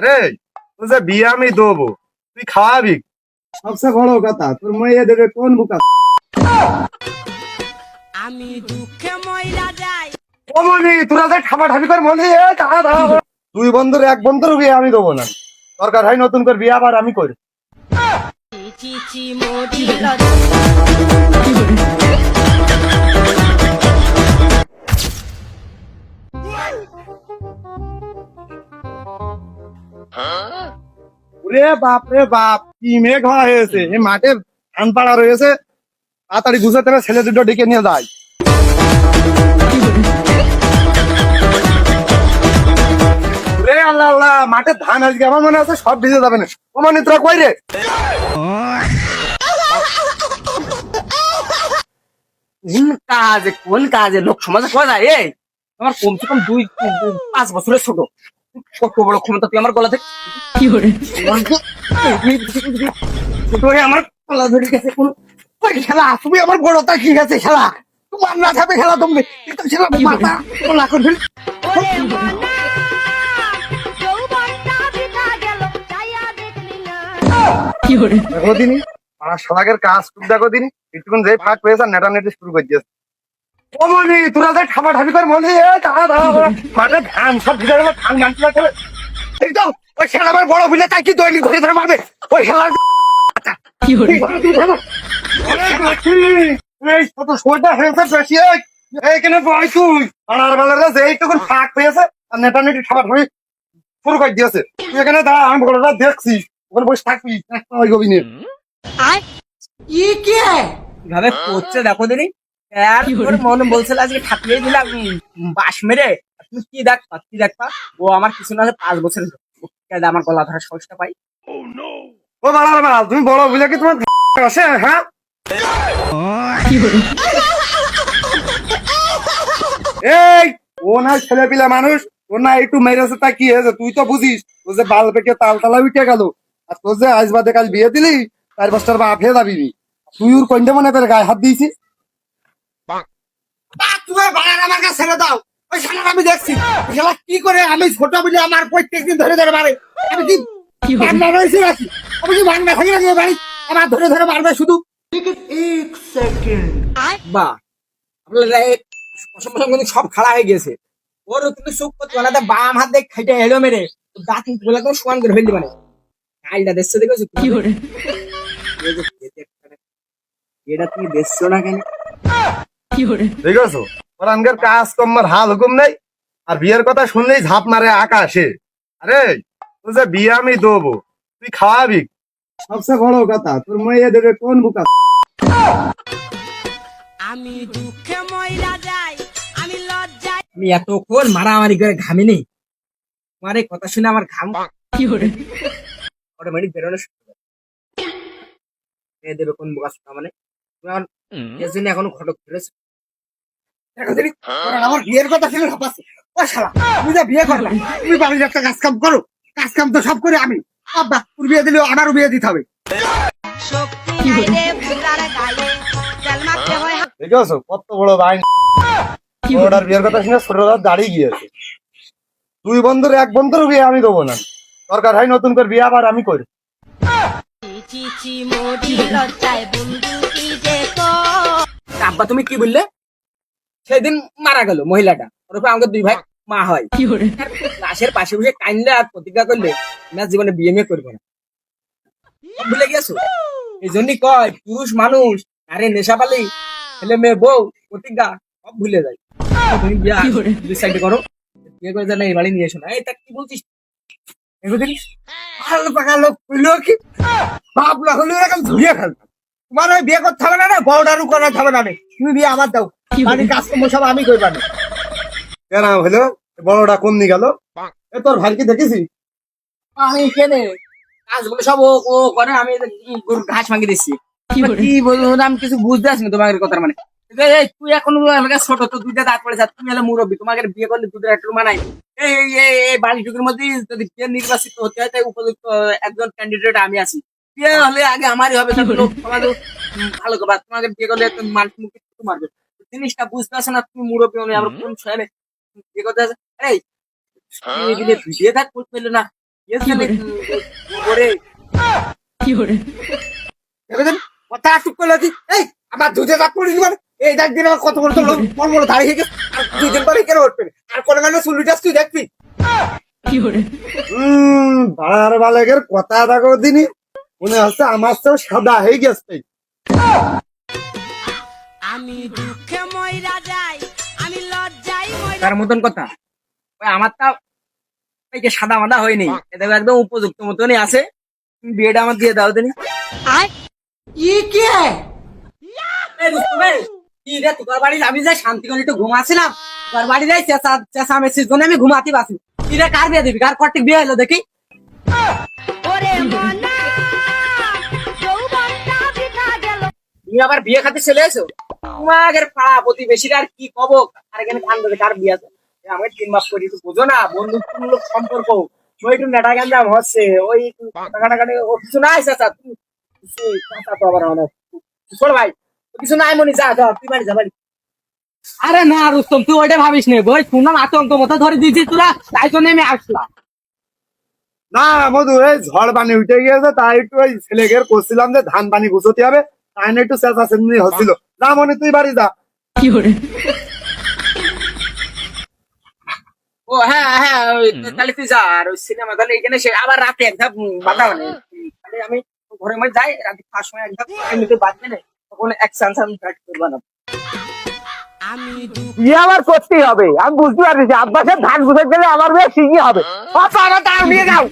আরে তোর যে বিয়ে আমি দেবো, তুই খাওয়াবি। সবচেয়ে বড় কথা, তোর মেয়ে দেবে কোন বুকা? আমি দুঃখে মইরা যাই। অমনি তোরা যে খাবার ঠাবি কর মনে দাঁড়া দাঁড়া। দুই বন্ধুর এক বন্ধুর বিয়ে আমি দেবো না। দরকার হয় নতুন করে বিয়ে আবার আমি করি। চিচি মোদি লজ্জা। ওরে বাপ রে বাপ, কি মেঘ হয়েছে! এই মাঠে ধান পাড়া রয়েছে, তাড়াতাড়ি গুছাতে হবে, ছেলে দুটো ডেকে নিয়ে যায়। ওরে আল্লাহ আল্লাহ, মাঠে ধান আজকে আমার মনে আছে সব ভিজে যাবে না। ও মানে তোরা কই রে? কোন কাজে লোক সমাজে করা যায়? এই আমার কমসে কম 2-5 বছরের ছোট, কত বড় ক্ষমতা তুই আমার গলা থেকে কি করে আমার গলা ধরে গেছে? কোন ওই খেলা তুমি আমার বড়টা কি গেছে খেলা, তোমার না থাকবে খেলা তুমি কিন্তু খেলা মাথা কোলা করে ফেলি। ওরে মনা যৌবনটা বিতা গেল চাইয়া দেখলি না। দেখো দিনই আমার শালাকের কাজ টুক দেখো দিনই কিছুক্ষণ যেই ফাঁক পেয়েছে নেটানেটি শুরু করে দিয়েছে। অমনি তোরা যে খাবার ঠাবি কর মনে দাঁড়া দাঁড়া মাঠে ধান সব ভিজে গেল, ধান মানতে লাগবে। এই তো ওই খেলা আমার বড় বিলে তাই কি দৈনিক ধরে ধরে মারবে ওই খেলা। এই কত সোজা হয়েছে বেশি, এইখানে বয় তুই আনার বেলাটা যে এইটুকুন ফাঁক পেয়েছে আর নেটানেটি খাবার ঠাবি শুরু করে দিয়েছে। তুই এখানে দাঁড়া, আমি বড়টা দেখছি, ওখানে বসে থাকবি একটা ওই গবিনে। কিভাবে করছে দেখো দিনি। আর তোর মনে বলছিল আজকে ঠাকুরেই দিলাম বাস মেরে, তুমি কি দেখবা কি দেখবা? ও আমার কিছু না হলে 5 বছরের আমার গলা ধরার সাহসটা পাই। ও বাড়া বাড়া, তুমি বড় বুঝলে কি তোমার আছে? হ্যাঁ এই ও না ছেলে পিলা মানুষ, ও না একটু মেরেছে তা কি হয়েছে? তুই তো বুঝিস তোর যে বাল পেকে তাল তালা উঠে গেল, আর তোর যে আজ বাদে কাল বিয়ে দিলি 4 বছর বাপ হয়ে যাবি। তুই ওর কন্যা মনে করে গায়ে হাত দিয়েছি। তুমি বাড়ার আমার কাছে ছেড়ে দাও, ওই শালার আমি দেখছি শালা কি করে আমি ছোট বলে আমার প্রত্যেকদিন ধরে ধরে মারে। আমি কি বান্না রয়েছি নাকি? আমি কি বান্না থাকি নাকি বাড়ি আমার ধরে ধরে মারবে শুধু? বা আপনার কিন্তু সব খাড়া হয়ে গেছে। ওর কিন্তু চোখ করতে মানে বাম হাত দিয়ে খাইতে এলো মেরে দাঁত গুলো একদম সমান করে ফেলতে মানে কালটা দেখছো দেখেছো কি করে? এটা তুমি দেখছো না কেন? ঠিক আছে, ওর আনকার কাজ কম্মার হাল হুকুম নেই, আর বিয়ের কথা শুনলেই ঝাঁপ মারে আকাশে। আরে তোর যে বিয়ে আমি দেবো, তুই খাওয়াবি। সবচেয়ে বড় কথা, তোর মেয়ে দেবে কোন বুকা? আমি দুঃখে মইরা যাই, আমি লজ্জায়। আমি এতক্ষণ মারামারি করে ঘামিনি, তোমার এই কথা শুনে আমার ঘাম অটোমেটিক বেরোনো শুরু করে। মেয়ে দেবে কোন বোকা শোনা মানে তুমি আমার এর জন্য এখনো ঘটক ধরেছো। আমার বিয়ের কথা শুনে হাঁপাচ্ছে। ও শালা, তুমি যা বিয়ে করলা, তুমি বাড়ির একটা কাজ কাম করো, কাজ কাম তো সব করে আমি। আব্বা তোর বিয়ে দিলেও আমারও বিয়ে দিতে হবে। শক্তি নাই রে ভুলার গায়ে, তেল মাখতে হয়। ঠিক আছে, কত বড় ভাই ওটার বিয়ের কথা শুনে ছোটরা দাঁড়িয়ে গিয়েছে। দুই বন্ধুর এক বন্ধুর বিয়ে আমি দেবো না। দরকার হয় নতুন করে বিয়ে আবার আমি করি। চিচি মোদি লজ্জায় বন্ধু কি যে তো। আব্বা তুমি কি বললে? সেদিন মারা গেল মহিলাটা, ওর উপর আমাকে 2 ভাই মা হয় লাশের পাশে বসে কাইন্ডা আর প্রতিজ্ঞা করলে না জীবনে বিয়ে মেয়ে করবো না। সব ভুলে গেছো? এই জন্যই কয় পুরুষ মানুষ আরে নেশা পালি ছেলে মেয়ে বউ প্রতিজ্ঞা সব ভুলে যায়। তুমি বিয়ে ডিসাইড করো, বিয়ে করে জানা এই বাড়ি নিয়ে এসো না। এটা কি বলছিস? এগুদিন ভালো পাকা লোক হইলো কি বাপ না হলে এরকম ঝুলিয়ে ফেলতাম। তোমার ওই বিয়ে করতে হবে না, না বড়টারও করাতে হবে না, তুমি বিয়ে আমার দাও, বাড়ির কাজকর্ম সব আমি করবা না। কেন হলো বড়টা কোন নিয়ে গেল? এ তোর ভাইকে দেখেছি? আমি কেনে কাজগুলো সব ও করে, আমি গরুর ঘাস ভাঙি দিচ্ছি। কি বলবো আমি কিছু বুঝতে আসি না তোমার কথার মানে। তুই এখন ছোট, তো 2টা দাঁত পড়ে যা, তুমি হলে মুরব্বী, তোমাকে বিয়ে করলে 2টা একটু মানাই। এই বাড়িটুকুর মধ্যে যদি কে নির্বাচিত হতে হয় তাই উপযুক্ত একজন ক্যান্ডিডেট আমি আছি। বিয়ে হলে আগে আমারই হবে, লোক সমাজ ভালো করবা। তোমাকে বিয়ে করলে মানুষ মুখে মারবে, জিনিসটা বুঝতে আসে না। তুমি মুরব্বী মানে আমরা কোন শহরে বিয়ে করতে আছে? এই বিয়ে থাক করতে পেলে না, ওরে দেখেছেন কথা চুপ করে আছি। এই আমার দুধে দাঁত পড়ে দিবেন এই দেখ দিন আমার কত বড় তো বড় বড় দাঁড়িয়ে গেছে আর 2 দিন পরে কেন উঠবে না? আর কোন মানে চুলটাস তুই দেখবি বাড়ার বালেকের কথা দেখো দিনই মনে হচ্ছে আমার তো সাদা হয়ে গেছে। আমি দুঃখে ময়রা যাই আমি লজ্জাই ময়রা তার মতন কথা ওই আমার তা এই যে সাদা মাদা হয়নি এটা একদম উপযুক্ত মতনই আছে তুমি বিয়েটা আমার দিয়ে দাও দিনি তোর বাড়ি আমি যাই শান্তি করে একটু ঘুমাছিলাম তোর বাড়ি যাই চেঁচা মেসির জন্য আমি ঘুমাতে পারছি তুই রে কার বিয়ে দিবি কার কর্তিক বিয়ে হলো দেখি ওরে মনা যৌবনটা বৃথা গেল তুমি আবার বিয়ে খাতে চলে এসো তোমাদের পাড়া প্রতিবেশীরা আর কি কব আর এখানে খান দেবে কার বিয়ে আছে আমি 3 মাস করি তুই বোঝো না বন্ধুত্বমূলক সম্পর্ক ওই একটু নেটা গাঞ্জাম হচ্ছে ওই টাকাটাকাটি ও কিছু নাই চাচা তুই চাচা তো আবার অনেক শোন ভাই কিছু নাই মনি যা যা তুই বাড়ি যা বাড়ি আরে না রুস্তম তুই ওইটা ভাবিস নে বই শুনলাম আতঙ্ক মতো ধরে দিয়েছিস তোরা তাই জন্য আমি আসলাম না মধু এই ঝড় পানি উঠে গিয়েছে তাই একটু ওই ছেলেকে করছিলাম যে ধান পানি গুছোতে হবে তাই না একটু চেঁচা চেঁচি হচ্ছিল না মনে তুই বাড়ি যা। ও হ্যাঁ হ্যাঁ তাহলে তুই যা আর ওই সিনেমা তাহলে এখানে সে আবার রাতে এক ধাপ বাধা মানে তাহলে আমি ঘরের মধ্যে যাই রাতে 5 সময় এক ধাপ এমনিতে বাঁচবে না তখন এক চান্স আমি ফ্যাট করবো না আমি বিয়ে আমার করতেই হবে আমি বুঝতে পারছি আব্বাসের ধান বুঝে গেলে আমার বিয়ে শিখই হবে নিয়ে যাও